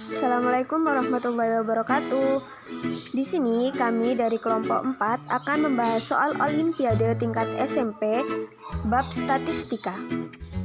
Assalamualaikum warahmatullahi wabarakatuh. Di sini kami dari kelompok 4 akan membahas soal Olimpiade tingkat SMP bab statistika.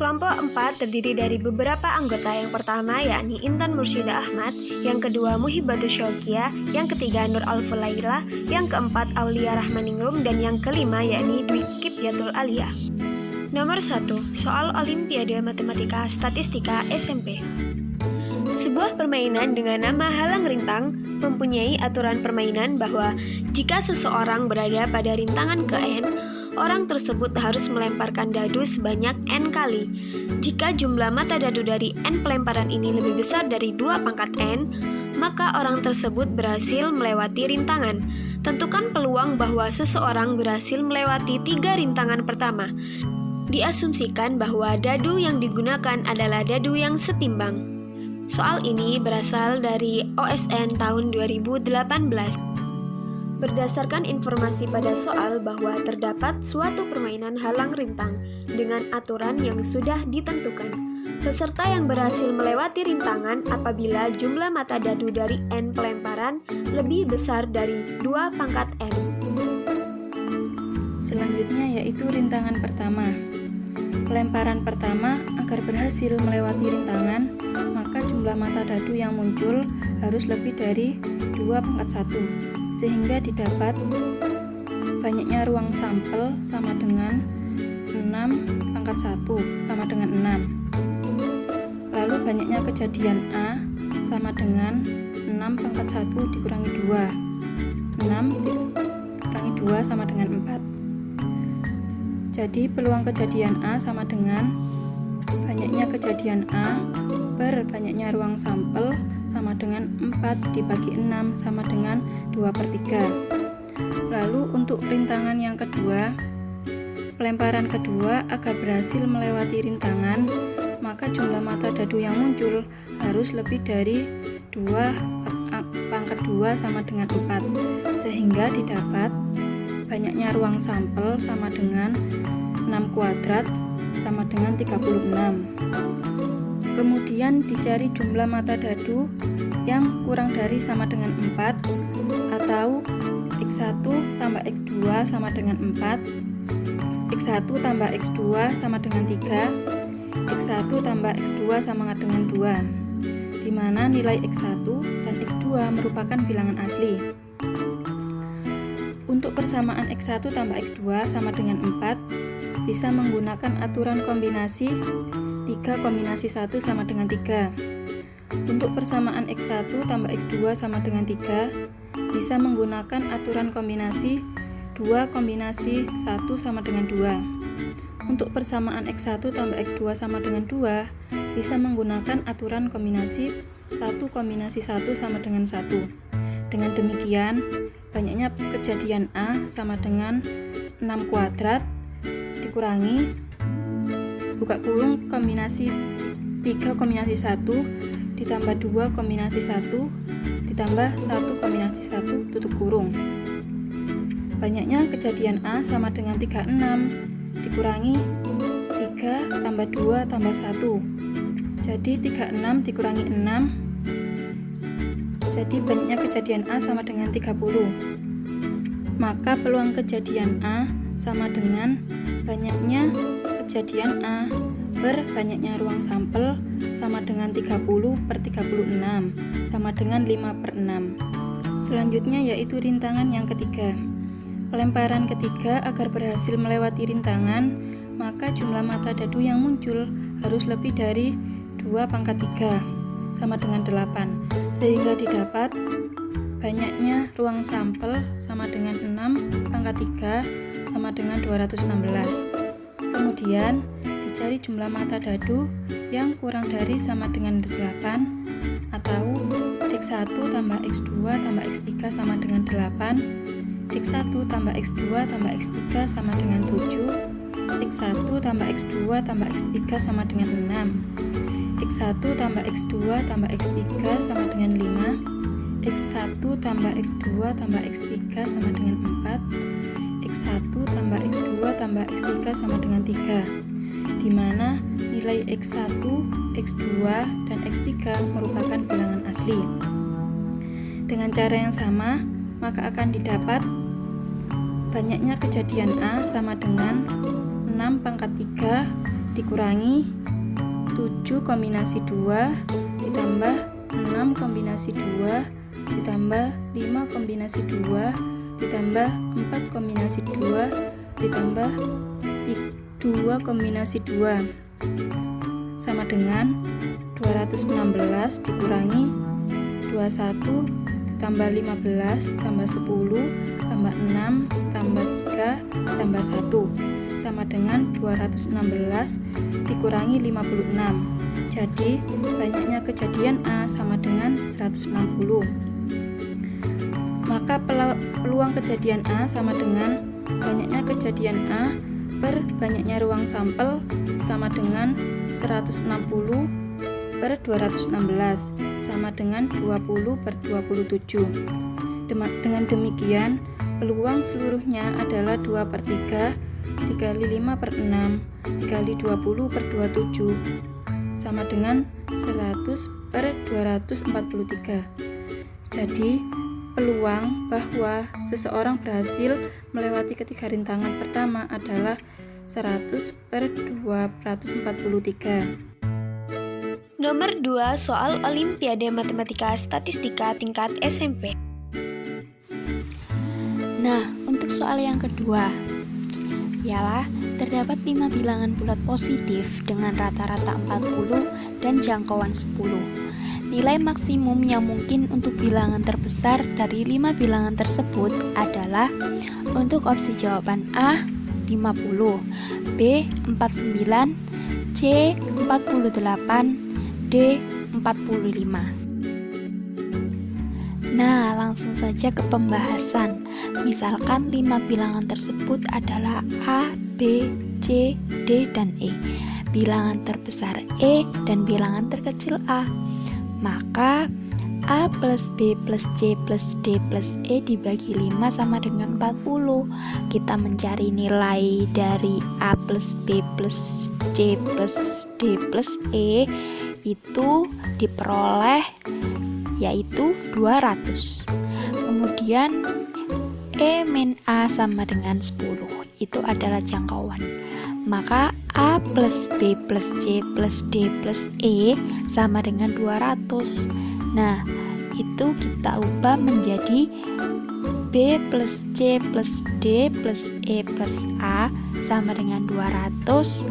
Kelompok 4 terdiri dari beberapa anggota. Yang pertama yakni Intan Mursyida Ahmad, yang kedua Muhibatus Syauqiyah, yang ketiga Nur Alfulaila, yang keempat Aulia Rahmaningrum, dan yang kelima yakni Dwi Kipyatul Alia. Nomor 1. Soal Olimpiade Matematika Statistika SMP. Sebuah permainan dengan nama halang rintang mempunyai aturan permainan bahwa jika seseorang berada pada rintangan ke N, orang tersebut harus melemparkan dadu sebanyak N kali. Jika jumlah mata dadu dari N pelemparan ini lebih besar dari 2 pangkat N, maka orang tersebut berhasil melewati rintangan. Tentukan peluang bahwa seseorang berhasil melewati 3 rintangan pertama. Diasumsikan bahwa dadu yang digunakan adalah dadu yang setimbang. Soal ini berasal dari OSN tahun 2018. Berdasarkan informasi pada soal bahwa terdapat suatu permainan halang rintang dengan aturan yang sudah ditentukan. Peserta yang berhasil melewati rintangan apabila jumlah mata dadu dari N pelemparan lebih besar dari 2 pangkat N. Selanjutnya yaitu rintangan pertama. Pelemparan pertama agar berhasil melewati rintangan, maka jumlah mata dadu yang muncul harus lebih dari 2 pangkat 1, sehingga didapat banyaknya ruang sampel sama dengan 6 pangkat 1 sama dengan 6. Lalu banyaknya kejadian A sama dengan 6 pangkat 1 dikurangi 2. 6 dikurangi 2 sama dengan 4. Jadi peluang kejadian A sama dengan banyaknya kejadian A per banyaknya ruang sampel sama dengan 4 dibagi 6 sama dengan 2/3. Lalu untuk rintangan yang kedua, pelemparan kedua agar berhasil melewati rintangan, maka jumlah mata dadu yang muncul harus lebih dari 2 pangkat 2 sama dengan 4, sehingga didapat banyaknya ruang sampel sama dengan 6 kuadrat sama dengan 36. Kemudian dicari jumlah mata dadu yang kurang dari sama dengan 4, atau X1 tambah X2 sama dengan 4, X1 tambah X2 sama dengan 3, X1 tambah X2 sama dengan 2, di mana nilai X1 dan X2 merupakan bilangan asli. Untuk persamaan X1 tambah X2 sama dengan 4, bisa menggunakan aturan kombinasi 3 kombinasi 1 sama dengan 3. Untuk persamaan X1 tambah X2 sama dengan 3, bisa menggunakan aturan kombinasi 2 kombinasi 1 sama dengan 2. Untuk persamaan X1 tambah X2 sama dengan 2, bisa menggunakan aturan kombinasi 1 kombinasi 1 sama dengan 1. Dengan demikian, banyaknya kejadian A sama dengan 6 kuadrat dikurangi buka kurung kombinasi 3 kombinasi 1 ditambah 2 kombinasi 1 ditambah 1 kombinasi 1 tutup kurung. Banyaknya kejadian A sama dengan 36 dikurangi 3 tambah 2 tambah 1. Jadi 36 dikurangi 6, jadi banyaknya kejadian A sama dengan 30. Maka peluang kejadian A sama dengan banyaknya kejadian A per banyaknya ruang sampel sama dengan 30/36 sama dengan 5/6. Selanjutnya yaitu rintangan yang ketiga. Pelemparan ketiga agar berhasil melewati rintangan, maka jumlah mata dadu yang muncul harus lebih dari 2 pangkat 3 sama dengan 8, sehingga didapat banyaknya ruang sampel sama dengan 6 pangkat 3 sama dengan 216. Kemudian dicari jumlah mata dadu yang kurang dari sama dengan 8, atau X1 tambah X2 tambah X3 sama dengan 8, X1 tambah X2 tambah X3 sama dengan 7, X1 tambah X2 tambah X3 sama dengan 6, X1 tambah X2 tambah X3 sama dengan 5, X1 tambah X2 tambah X3 sama dengan 4, X1 tambah X2 tambah X3 sama dengan 3, di mana nilai X1, X2, dan X3 merupakan bilangan asli. asli. Dengan cara yang sama, maka akan didapat banyaknya kejadian A sama dengan 6 pangkat 3 dikurangi 7 kombinasi 2 ditambah 6 kombinasi 2 ditambah 5 kombinasi 2 ditambah 4 kombinasi 2 ditambah 2 kombinasi 2 sama dengan 216 dikurangi 21 ditambah 15 tambah 10 tambah 6 tambah 3 tambah 1 sama dengan 216 dikurangi 56. Jadi banyaknya kejadian A sama dengan 160. Maka peluang kejadian A sama dengan banyaknya kejadian A per banyaknya ruang sampel sama dengan 160 per 216 sama dengan 20 per 27. Dengan demikian, peluang seluruhnya adalah 2 per 3 dikali 5 per 6 dikali 20 per 27 sama dengan 100 per 243. Jadi, peluang bahwa seseorang berhasil melewati ketiga rintangan pertama adalah 100 per 243. Nomor 2, soal Olimpiade Matematika Statistika tingkat SMP. Nah, untuk soal yang kedua, ialah terdapat 5 bilangan bulat positif dengan rata-rata 40 dan jangkauan 10. Nilai maksimum yang mungkin untuk bilangan terbesar dari 5 bilangan tersebut adalah untuk opsi jawaban A 50, B 49, C 48, D 45. Nah, langsung saja ke pembahasan. Misalkan 5 bilangan tersebut adalah A, B, C, D, dan E. Bilangan terbesar E dan bilangan terkecil A. Maka A plus B plus C plus D plus E dibagi 5 sama dengan 40. Kita mencari nilai dari A plus B plus C plus D plus E itu diperoleh yaitu 200. Kemudian E min A sama dengan 10. Itu adalah jangkauan. Maka A plus B plus C plus D plus E sama dengan 200. Nah, itu kita ubah menjadi B plus C plus D plus E plus A sama dengan 200.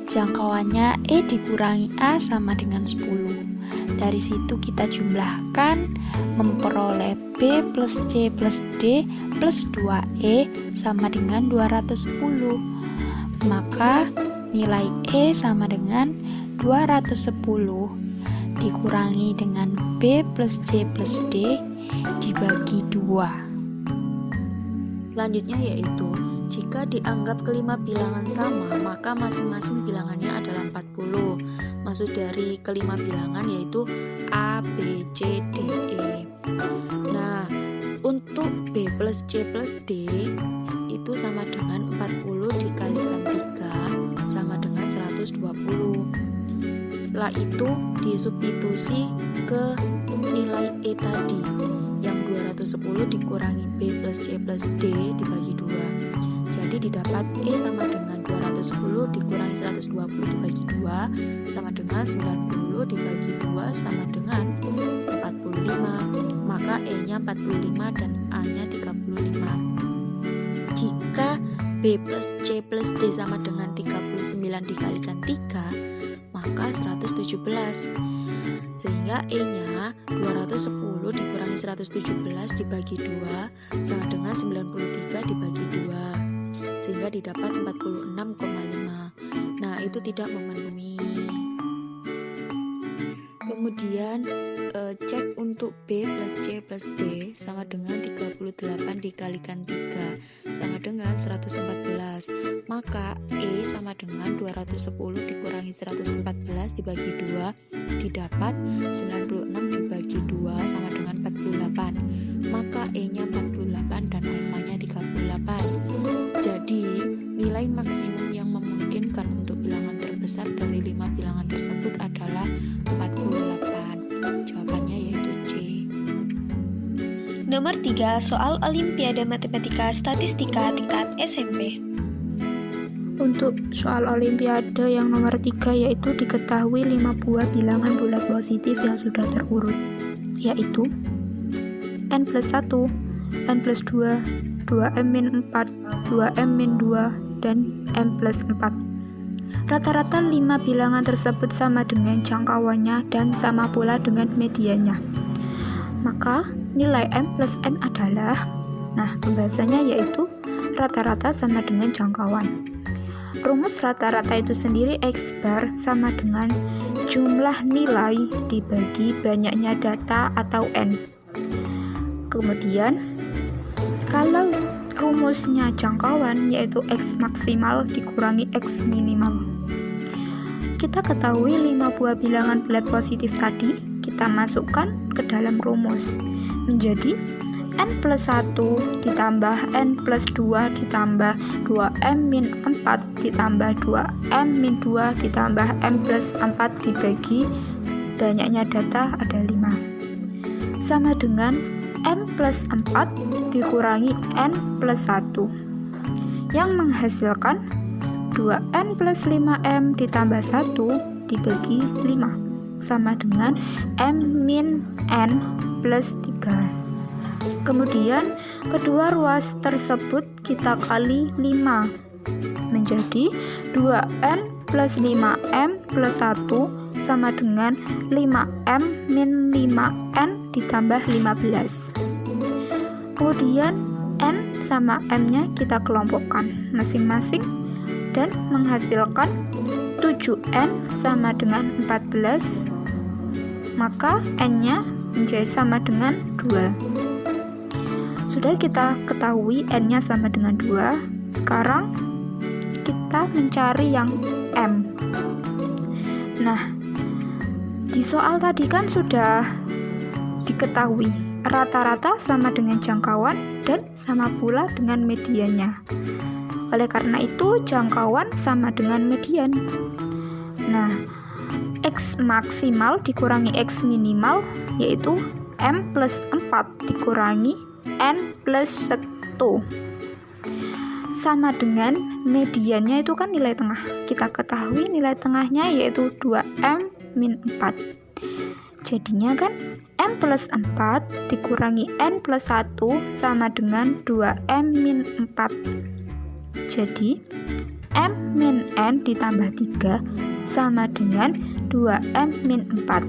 Jangkauannya E dikurangi A sama dengan 10. Dari situ kita jumlahkan memperoleh B plus C plus D plus 2E sama dengan 210. Maka nilai E sama dengan 210 dikurangi dengan B plus C plus D dibagi 2. Selanjutnya yaitu jika dianggap kelima bilangan sama, maka masing-masing bilangannya adalah 40. Maksud dari kelima bilangan yaitu A, B, C, D, E. Nah, untuk B plus C plus D itu sama dengan 40 dikalikan 3 sama dengan 120. Setelah itu disubstitusi ke nilai E tadi yang 210 dikurangi B plus C plus D dibagi 2. Jadi didapat E sama dengan 210 dikurangi 120 dibagi 2 sama dengan 90 dibagi 2 sama dengan 45. Maka E nya 45 dan A nya 35. Jika B plus C plus D sama dengan 39 dikalikan 3, maka 117. Sehingga E nya 210 dikurangi 117 dibagi 2 sama dengan 93 dibagi 2. Sehingga didapat 46,5. Nah, itu tidak memenuhi. Kemudian cek untuk B plus C plus D sama dengan 38 dikalikan 3 sama dengan 114. Maka E sama dengan 210 dikurangi 114 dibagi 2 didapat 96 dibagi 2 sama dengan 48. Maka E nya 48 dan alfanya 38. Jadi nilai maksimum yang memungkinkan untuk bilangan terbesar dari 5 bilangan tersebut adalah 48. Jawaban jawabannya yaitu C. Nomor 3, soal Olimpiade Matematika Statistika tingkat SMP. Untuk soal Olimpiade yang nomor 3 yaitu diketahui 5 buah bilangan bulat positif yang sudah terurut, yaitu N+1, N+2, 2M-4, 2M-2, dan M+4. Rata-rata 5 bilangan tersebut sama dengan jangkauannya dan sama pula dengan mediannya. Maka nilai M plus N adalah, pembahasannya yaitu rata-rata sama dengan jangkauan. Rumus rata-rata itu sendiri X bar sama dengan jumlah nilai dibagi banyaknya data atau N. Kemudian, kalau rumusnya jangkauan yaitu X maksimal dikurangi X minimal. Kita ketahui 5 buah bilangan bulat positif tadi kita masukkan ke dalam rumus menjadi N+1 ditambah N+2 ditambah 2M-4 ditambah 2M-2 ditambah M+4 dibagi banyaknya data ada 5 sama dengan M+4 dikurangi N+1 yang menghasilkan 2N plus 5M ditambah 1 dibagi 5 sama dengan M-N plus 3. Kemudian kedua ruas tersebut kita kali 5 menjadi 2N plus 5M plus 1 sama dengan 5M min 5N ditambah 15. Kemudian N sama M-nya kita kelompokkan masing-masing dan menghasilkan 7N sama dengan 14, maka N-nya menjadi sama dengan 2. Sudah kita ketahui N-nya sama dengan 2, sekarang kita mencari yang M. Di soal tadi kan sudah diketahui rata-rata sama dengan jangkauan dan sama pula dengan mediannya. Oleh karena itu jangkauan sama dengan median. X maksimal dikurangi X minimal yaitu M plus 4 dikurangi N plus 1 sama dengan mediannya itu kan nilai tengah. Kita ketahui nilai tengahnya yaitu 2M min 4. Jadinya kan M plus 4 dikurangi N plus 1 sama dengan 2M min 4. Jadi M min N ditambah 3 sama dengan 2M min 4.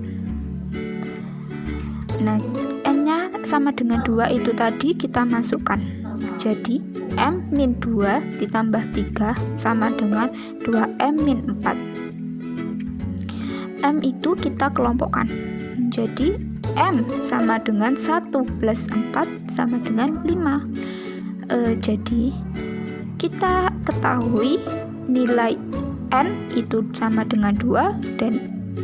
N-nya sama dengan 2 itu tadi kita masukkan. Jadi M min 2 ditambah 3 sama dengan 2M min 4. M itu kita kelompokkan. Jadi M sama dengan 1 plus 4 sama dengan 5. Jadi kita ketahui nilai N itu sama dengan 2 dan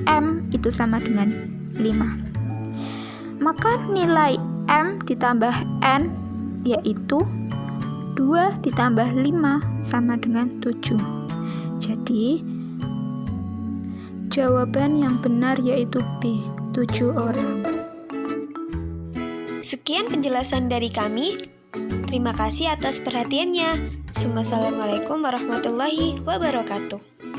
M itu sama dengan 5. Maka nilai M ditambah N yaitu 2 ditambah 5 sama dengan 7. Jadi jawaban yang benar yaitu B, 7 orang. Sekian penjelasan dari kami. Terima kasih atas perhatiannya. Wassalamualaikum warahmatullahi wabarakatuh.